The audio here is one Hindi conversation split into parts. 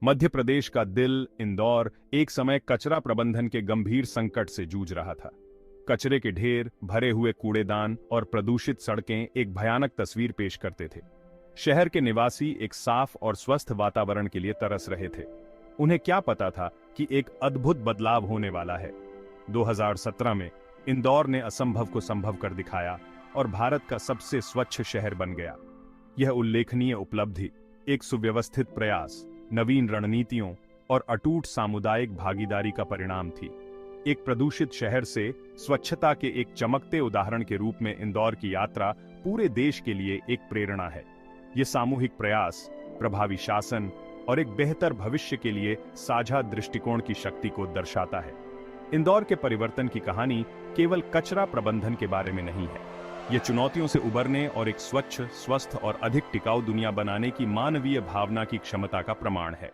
मध्य प्रदेश का दिल इंदौर एक समय कचरा प्रबंधन के गंभीर संकट से जूझ रहा था। कचरे के ढेर, भरे हुए कूड़ेदान और प्रदूषित सड़कें एक भयानक तस्वीर पेश करते थे। शहर के निवासी एक साफ और स्वस्थ वातावरण के लिए तरस रहे थे। उन्हें क्या पता था कि एक अद्भुत बदलाव होने वाला है। 2017 में इंदौर ने असंभव को संभव कर दिखाया और भारत का सबसे स्वच्छ शहर बन गया। यह उल्लेखनीय उपलब्धि एक सुव्यवस्थित प्रयास, नवीन रणनीतियों और अटूट सामुदायिक भागीदारी का परिणाम थी। एक प्रदूषित शहर से स्वच्छता के एक चमकते उदाहरण के रूप में इंदौर की यात्रा पूरे देश के लिए एक प्रेरणा है। ये सामूहिक प्रयास, प्रभावी शासन और एक बेहतर भविष्य के लिए साझा दृष्टिकोण की शक्ति को दर्शाता है। इंदौर के परिवर्तन की कहानी केवल कचरा प्रबंधन के बारे में नहीं है। ये चुनौतियों से उबरने और एक स्वच्छ, स्वस्थ और अधिक टिकाऊ दुनिया बनाने की मानवीय भावना की क्षमता का प्रमाण है।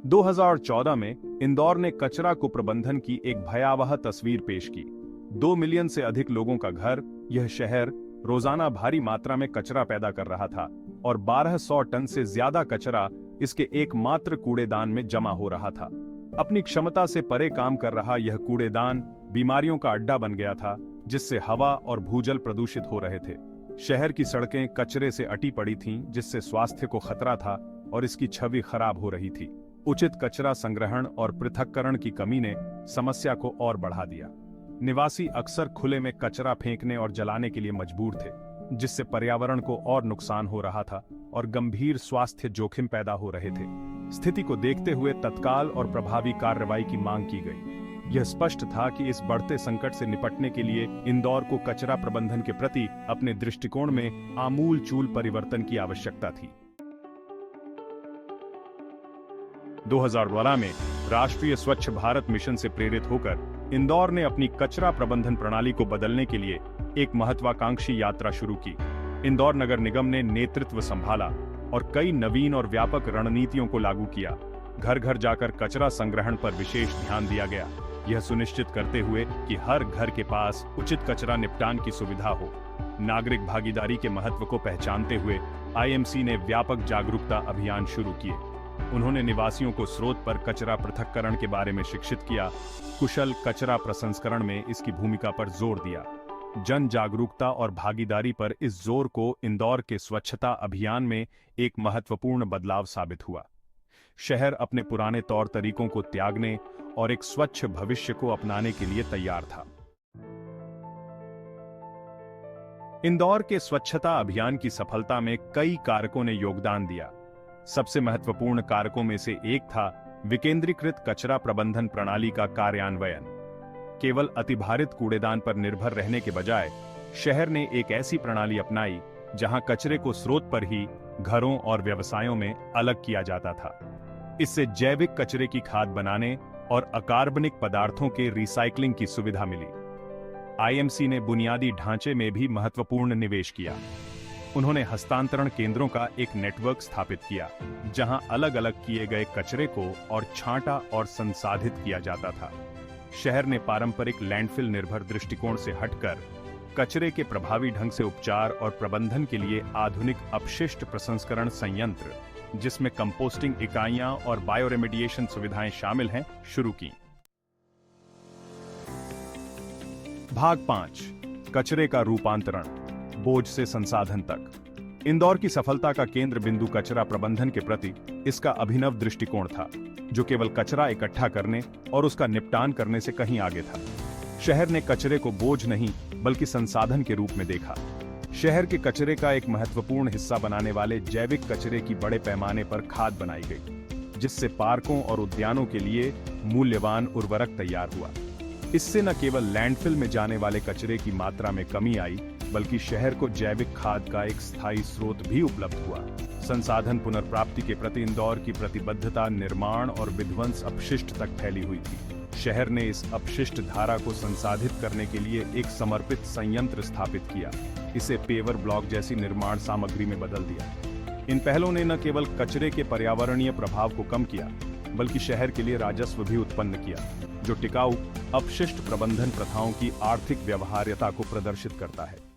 2014 में इंदौर ने कचरा को प्रबंधन की एक भयावह तस्वीर पेश की। 2 मिलियन से अधिक लोगों का घर, यह शहर रोजाना भारी मात्रा में कचरा पैदा कर रहा था और 1200 टन से ज्यादा कचरा इसके एकमात्र कूड़ेदान में जमा हो रहा था। अपनी क्षमता से परे काम कर रहा यह कूड़ेदान बीमारियों का अड्डा बन गया था, जिससे हवा और भूजल प्रदूषित हो रहे थे। शहर की सड़कें कचरे से अटी पड़ी थीं, जिससे स्वास्थ्य को खतरा था और इसकी छवि खराब हो रही थी। उचित कचरा संग्रहण और पृथक्करण की कमी ने समस्या को और बढ़ा दिया। निवासी अक्सर खुले में कचरा फेंकने और जलाने के लिए मजबूर थे, जिससे पर्यावरण को और नुकसान हो रहा था और गंभीर स्वास्थ्य जोखिम पैदा हो रहे थे। स्थिति को देखते हुए तत्काल और प्रभावी कार्रवाई की मांग की गई। यह स्पष्ट था कि इस बढ़ते संकट से निपटने के लिए इंदौर को कचरा प्रबंधन के प्रति अपने दृष्टिकोण में आमूल-चूल परिवर्तन की आवश्यकता थी। 2012 में राष्ट्रीय स्वच्छ भारत मिशन से प्रेरित होकर इंदौर ने अपनी कचरा प्रबंधन प्रणाली को बदलने के लिए एक महत्वाकांक्षी यात्रा शुरू की। इंदौर नगर निगम ने नेतृत्व संभाला और कई नवीन और व्यापक रणनीतियों को लागू किया। घर घर जाकर कचरा संग्रहण पर विशेष ध्यान दिया गया, यह सुनिश्चित करते हुए कि हर घर के पास उचित कचरा निपटान की सुविधा हो। नागरिक भागीदारी के महत्व को पहचानते हुए आईएमसी ने व्यापक जागरूकता अभियान शुरू किए। उन्होंने निवासियों को स्रोत पर कचरा पृथक्करण के बारे में शिक्षित किया, कुशल कचरा प्रसंस्करण में इसकी भूमिका पर जोर दिया। जन जागरूकता और भागीदारी पर इस जोर को इंदौर के स्वच्छता अभियान में एक महत्वपूर्ण बदलाव साबित हुआ। शहर अपने पुराने तौर तरीकों को त्यागने और एक स्वच्छ भविष्य को अपनाने के लिए तैयार था। इंदौर के स्वच्छता अभियान की सफलता में कई कारकों ने योगदान दिया। सबसे महत्वपूर्ण कारकों में से एक था विकेंद्रीकृत कचरा प्रबंधन प्रणाली का कार्यान्वयन। केवल अतिभारित कूड़ेदान पर निर्भर रहने के बजाय शहर ने एक ऐसी प्रणाली अपनाई जहां कचरे को स्रोत पर ही घरों और व्यवसायों में अलग किया जाता था। इससे जैविक कचरे की खाद बनाने और अकार्बनिक पदार्थों के रिसाइक्लिंग की सुविधा मिली। आईएमसी ने बुनियादी ढांचे में भी महत्वपूर्ण निवेश किया। उन्होंने हस्तांतरण केंद्रों का एक नेटवर्क स्थापित किया, जहां अलग-अलग किए गए कचरे को और छांटा और संसाधित किया जाता था। शहर ने पारंपरिक लैंडफिल निर्भर दृष्टिकोण से हटकर कचरे के प्रभावी ढंग से उपचार और प्रबंधन के लिए आधुनिक अपशिष्ट प्रसंस्करण संयंत्र, जिसमें कंपोस्टिंग इकाइयां और बायोरेमेडिएशन सुविधाएं शामिल हैं, शुरू की। भाग 5, कचरे का रूपांतरण, बोझ से संसाधन तक। इंदौर की सफलता का केंद्र बिंदु कचरा प्रबंधन के प्रति इसका अभिनव दृष्टिकोण था, जो केवल कचरा इकट्ठा करने और उसका निपटान करने से कहीं आगे था। शहर ने कचरे को बोझ नहीं बल्कि संसाधन के रूप में देखा। शहर के कचरे का एक महत्वपूर्ण हिस्सा बनाने वाले जैविक कचरे की बड़े पैमाने पर खाद बनाई गई, जिससे पार्कों और उद्यानों के लिए मूल्यवान उर्वरक तैयार हुआ। इससे न केवल लैंडफिल में जाने वाले कचरे की मात्रा में कमी आई, बल्कि शहर को जैविक खाद का एक स्थायी स्रोत भी उपलब्ध हुआ। संसाधन पुनर्प्राप्ति के प्रति इंदौर की प्रतिबद्धता निर्माण और विध्वंस अपशिष्ट तक फैली हुई थी। शहर ने इस अपशिष्ट धारा को संसाधित करने के लिए एक समर्पित संयंत्र स्थापित किया, इसे पेवर ब्लॉक जैसी निर्माण सामग्री में बदल दिया। इन पहलों ने न केवल कचरे के पर्यावरणीय प्रभाव को कम किया, बल्कि शहर के लिए राजस्व भी उत्पन्न किया, जो टिकाऊ अपशिष्ट प्रबंधन प्रथाओं की आर्थिक व्यवहार्यता को प्रदर्शित करता है।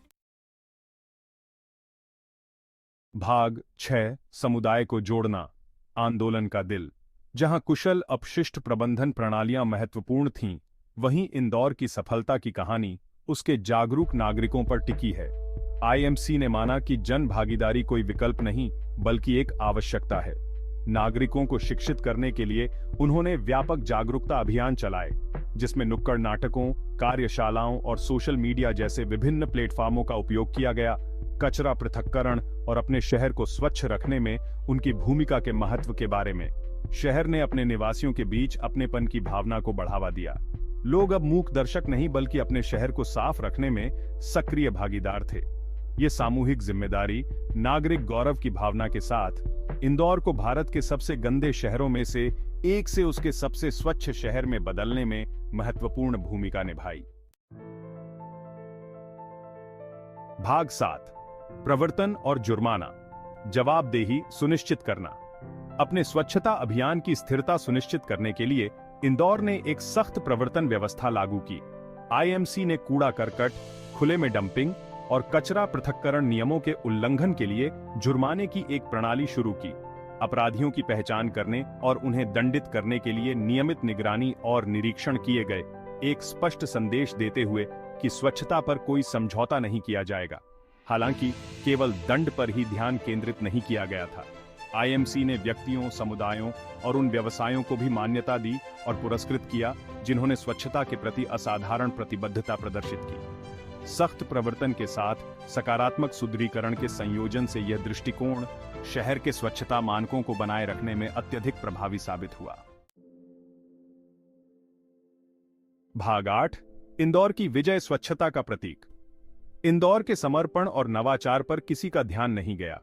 भाग 6 समुदाय को जोड़ना, आंदोलन का दिल। जहां कुशल अपशिष्ट प्रबंधन प्रणालियां महत्वपूर्ण थीं, वहीं इंदौर की सफलता की कहानी उसके जागरूक नागरिकों पर टिकी है। आईएमसी ने माना कि जन भागीदारी कोई विकल्प नहीं बल्कि एक आवश्यकता है। नागरिकों को शिक्षित करने के लिए उन्होंने व्यापक जागरूकता अभियान चलाए, जिसमें नुक्कड़ नाटकों, कार्यशालाओं और सोशल मीडिया जैसे विभिन्न प्लेटफॉर्मों का उपयोग किया गया। कचरा पृथक्करण और अपने शहर को स्वच्छ रखने में उनकी भूमिका के महत्व के बारे में शहर ने अपने निवासियों के बीच अपनेपन की भावना को बढ़ावा दिया। लोग अब मूक दर्शक नहीं बल्कि अपने शहर को साफ रखने में सक्रिय भागीदार थे। ये सामूहिक जिम्मेदारी, नागरिक गौरव की भावना के साथ इंदौर को भारत के सबसे गंदे शहरों में से एक से उसके सबसे स्वच्छ शहर में बदलने में महत्वपूर्ण भूमिका निभाई। भाग 7 प्रवर्तन और जुर्माना, जवाबदेही सुनिश्चित करना। अपने स्वच्छता अभियान की स्थिरता सुनिश्चित करने के लिए इंदौर ने एक सख्त प्रवर्तन व्यवस्था लागू की। आईएमसी ने कूड़ा करकट, खुले में डंपिंग और कचरा पृथक्करण नियमों के उल्लंघन के लिए जुर्माने की एक प्रणाली शुरू की। अपराधियों की पहचान करने और उन्हें दंडित करने के लिए नियमित निगरानी और निरीक्षण किए गए, एक स्पष्ट संदेश देते हुए कि स्वच्छता पर कोई समझौता नहीं किया जाएगा। हालांकि केवल दंड पर ही ध्यान केंद्रित नहीं किया गया था। आईएमसी ने व्यक्तियों, समुदायों और उन व्यवसायों को भी मान्यता दी और पुरस्कृत किया जिन्होंने स्वच्छता के प्रति असाधारण प्रतिबद्धता प्रदर्शित की। सख्त प्रवर्तन के साथ सकारात्मक सुदृढ़ीकरण के संयोजन से यह दृष्टिकोण शहर के स्वच्छता मानकों को बनाए रखने में अत्यधिक प्रभावी साबित हुआ। भाग 8 इंदौर की विजय, स्वच्छता का प्रतीक। इंदौर के समर्पण और नवाचार पर किसी का ध्यान नहीं गया।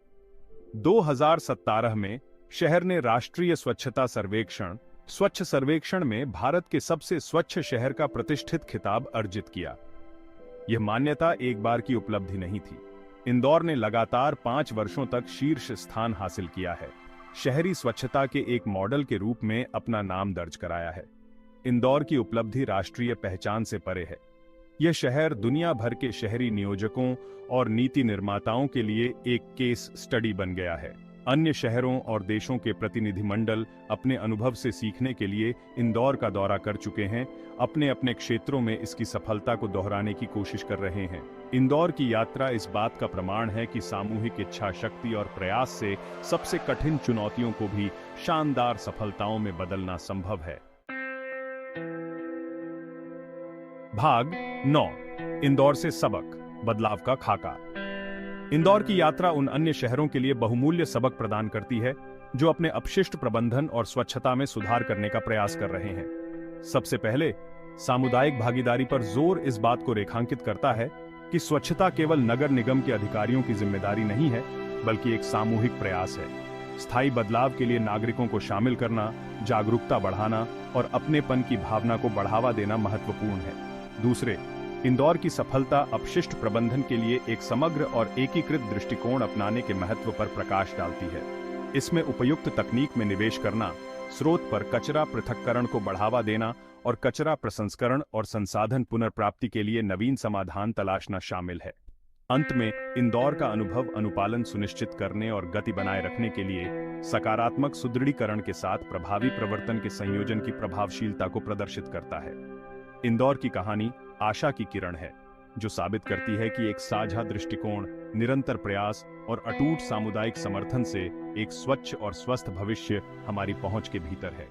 2017 में शहर ने राष्ट्रीय स्वच्छता सर्वेक्षण स्वच्छ सर्वेक्षण में भारत के सबसे स्वच्छ शहर का प्रतिष्ठित खिताब अर्जित किया। यह मान्यता एक बार की उपलब्धि नहीं थी। इंदौर ने लगातार 5 वर्षों तक शीर्ष स्थान हासिल किया है, शहरी स्वच्छता के एक मॉडल के रूप में अपना नाम दर्ज कराया है। इंदौर की उपलब्धि राष्ट्रीय पहचान से परे है। यह शहर दुनिया भर के शहरी नियोजकों और नीति निर्माताओं के लिए एक केस स्टडी बन गया है। अन्य शहरों और देशों के प्रतिनिधिमंडल अपने अनुभव से सीखने के लिए इंदौर का दौरा कर चुके हैं, अपने अपने क्षेत्रों में इसकी सफलता को दोहराने की कोशिश कर रहे हैं। इंदौर की यात्रा इस बात का प्रमाण है कि सामूहिक इच्छा शक्ति और प्रयास से सबसे कठिन चुनौतियों को भी शानदार सफलताओं में बदलना संभव है। भाग 9 इंदौर से सबक, बदलाव का खाका। इंदौर की यात्रा उन अन्य शहरों के लिए बहुमूल्य सबक प्रदान करती है जो अपने अपशिष्ट प्रबंधन और स्वच्छता में सुधार करने का प्रयास कर रहे हैं। सबसे पहले, सामुदायिक भागीदारी पर जोर इस बात को रेखांकित करता है कि स्वच्छता केवल नगर निगम के अधिकारियों की जिम्मेदारी नहीं है, बल्कि एक सामूहिक प्रयास है। स्थायी बदलाव के लिए नागरिकों को शामिल करना, जागरूकता बढ़ाना और अपनेपन की भावना को बढ़ावा देना महत्वपूर्ण है। दूसरे, इंदौर की सफलता अपशिष्ट प्रबंधन के लिए एक समग्र और एकीकृत दृष्टिकोण अपनाने के महत्व पर प्रकाश डालती है। इसमें उपयुक्त तकनीक में निवेश करना, स्रोत पर कचरा पृथक्करण को बढ़ावा देना और कचरा प्रसंस्करण और संसाधन पुनर्प्राप्ति के लिए नवीन समाधान तलाशना शामिल है। अंत में, इंदौर का अनुभव अनुपालन सुनिश्चित करने और गति बनाए रखने के लिए सकारात्मक सुदृढ़ीकरण के साथ प्रभावी प्रवर्तन के संयोजन की प्रभावशीलता को प्रदर्शित करता है। इंदौर की कहानी आशा की किरण है, जो साबित करती है कि एक साझा दृष्टिकोण, निरंतर प्रयास और अटूट सामुदायिक समर्थन से एक स्वच्छ और स्वस्थ भविष्य हमारी पहुंच के भीतर है।